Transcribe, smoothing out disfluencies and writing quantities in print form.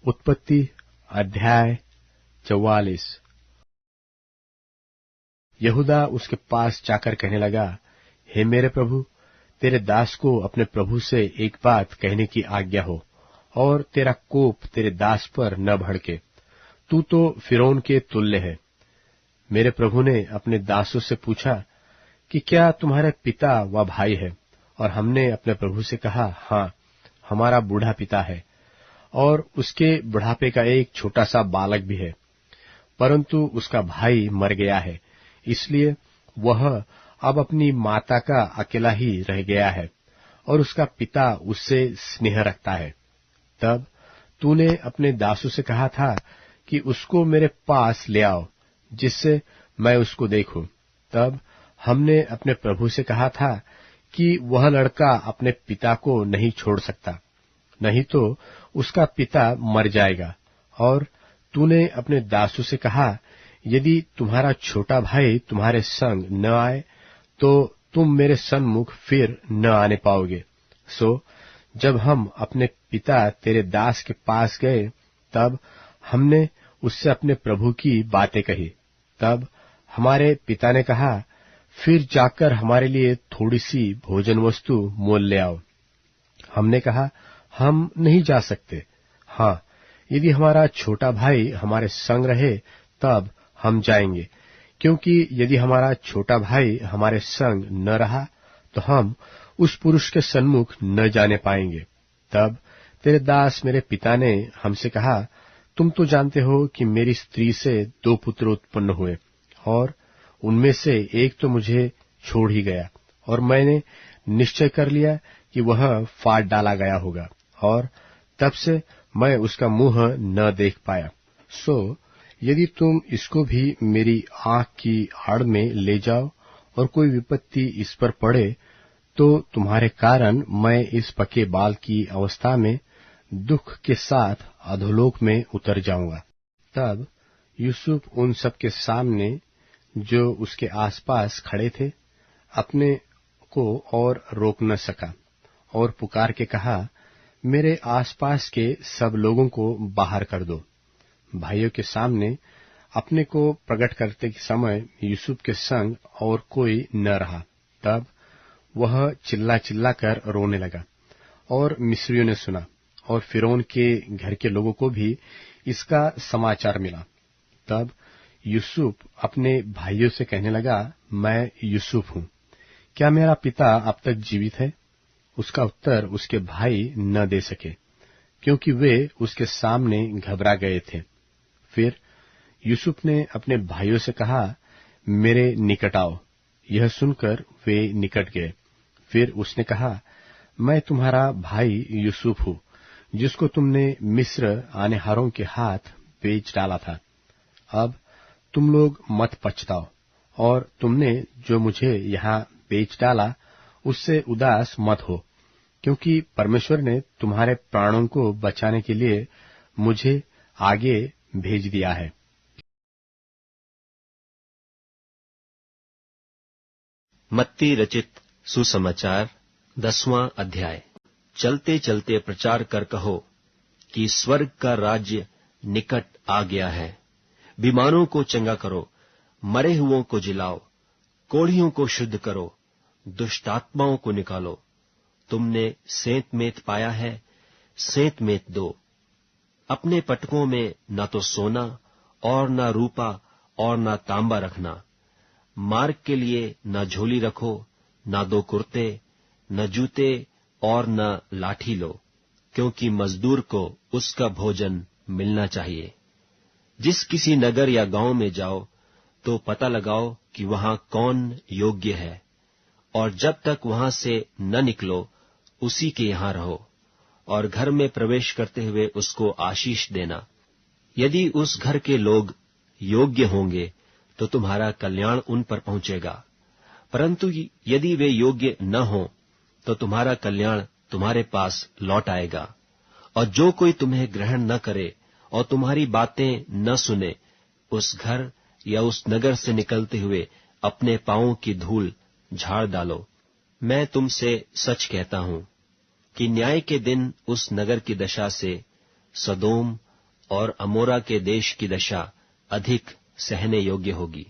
उत्पत्ति अध्याय 44। यहूदा उसके पास जाकर कहने लगा, हे मेरे प्रभु, तेरे दास को अपने प्रभु से एक बात कहने की आज्ञा हो, और तेरा कोप तेरे दास पर न भड़के। तू तो फिरौन के तुल्य है। मेरे प्रभु ने अपने दासों से पूछा कि क्या तुम्हारे पिता व भाई है? और हमने अपने प्रभु से कहा, हाँ, हमारा बूढ़ा पिता है, और उसके बुढ़ापे का एक छोटा सा बालक भी है, परंतु उसका भाई मर गया है, इसलिए वह अब अपनी माता का अकेला ही रह गया है, और उसका पिता उससे स्नेह रखता है। तब तूने अपने दासों से कहा था कि उसको मेरे पास ले आओ, जिससे मैं उसको देखूं। तब हमने अपने प्रभु से कहा था कि वह लड़का अपने पिता को नहीं छोड़ सकता, नहीं तो उसका पिता मर जाएगा। और तूने अपने दासों से कहा, यदि तुम्हारा छोटा भाई तुम्हारे संग न आए तो तुम मेरे सन्मुख फिर न आने पाओगे। सो जब हम अपने पिता तेरे दास के पास गए, तब हमने उससे अपने प्रभु की बातें कही। तब हमारे पिता ने कहा, फिर जाकर हमारे लिए थोड़ी सी भोजन वस्तु मोल ले आओ। हमने कहा, हम नहीं जा सकते। हाँ, यदि हमारा छोटा भाई हमारे संग रहे तब हम जाएंगे, क्योंकि यदि हमारा छोटा भाई हमारे संग न रहा तो हम उस पुरुष के सन्मुख न जाने पाएंगे। तब तेरे दास मेरे पिता ने हमसे कहा, तुम तो जानते हो कि मेरी स्त्री से 2 पुत्र उत्पन्न हुए, और उनमें से एक तो मुझे छोड़ ही गया, और मैंने निश्चय कर लिया कि वह फाड़ डाला गया होगा, और तब से मैं उसका मुंह न देख पाया। सो यदि तुम इसको भी मेरी आंख की आड़ में ले जाओ और कोई विपत्ति इस पर पड़े, तो तुम्हारे कारण मैं इस पके बाल की अवस्था में दुख के साथ अधोलोक में उतर जाऊंगा। तब यूसुफ उन सब के सामने जो उसके आसपास खड़े थे अपने को और रोक न सका, और पुकार के कहा, मेरे आसपास के सब लोगों को बाहर कर दो। भाइयों के सामने अपने को प्रकट करते समय यूसुफ के संग और कोई न रहा। तब वह चिल्ला चिल्ला कर रोने लगा, और मिस्रियों ने सुना, और फिरौन के घर के लोगों को भी इसका समाचार मिला। तब यूसुफ अपने भाइयों से कहने लगा, मैं यूसुफ हूं, क्या मेरा पिता अब तक जीवित है? उसका उत्तर उसके भाई न दे सके, क्योंकि वे उसके सामने घबरा गए थे। फिर यूसुफ ने अपने भाइयों से कहा, मेरे निकट आओ। यह सुनकर वे निकट गए। फिर उसने कहा, मैं तुम्हारा भाई यूसुफ हूं, जिसको तुमने मिस्र आनेहारों के हाथ बेच डाला था। अब तुम लोग मत पछताओ, और तुमने जो मुझे यहाँ बेच डाला उससे उदास मत हो, क्योंकि परमेश्वर ने तुम्हारे प्राणों को बचाने के लिए मुझे आगे भेज दिया है। मत्ती रचित सुसमाचार 10वां अध्याय। चलते चलते प्रचार कर कहो कि स्वर्ग का राज्य निकट आ गया है। बीमारों को चंगा करो, मरे हुओं को जिलाओ, कोढ़ियों को शुद्ध करो, दुष्टात्माओं को निकालो। तुमने सेंत मेत पाया है, सेंत मेत दो। अपने पटकों में न तो सोना और न रूपा और न तांबा रखना। मार्ग के लिए न झोली रखो, न 2 कुर्ते, न जूते और न लाठी लो, क्योंकि मजदूर को उसका भोजन मिलना चाहिए। जिस किसी नगर या गांव में जाओ तो पता लगाओ कि वहां कौन योग्य है, और जब तक वहां से न निकलो उसी के यहां रहो, और घर में प्रवेश करते हुए उसको आशीष देना। यदि उस घर के लोग योग्य होंगे तो तुम्हारा कल्याण उन पर पहुंचेगा, परंतु यदि वे योग्य न हो तो तुम्हारा कल्याण तुम्हारे पास लौट आएगा। और जो कोई तुम्हें ग्रहण न करे और तुम्हारी बातें न सुने, उस घर या उस नगर से निकलते हुए अपने पांवों की धूल झाड़ डालो। मैं तुमसे सच कहता हूं कि न्याय के दिन उस नगर की दशा से सदोम और अमोरा के देश की दशा अधिक सहने योग्य होगी।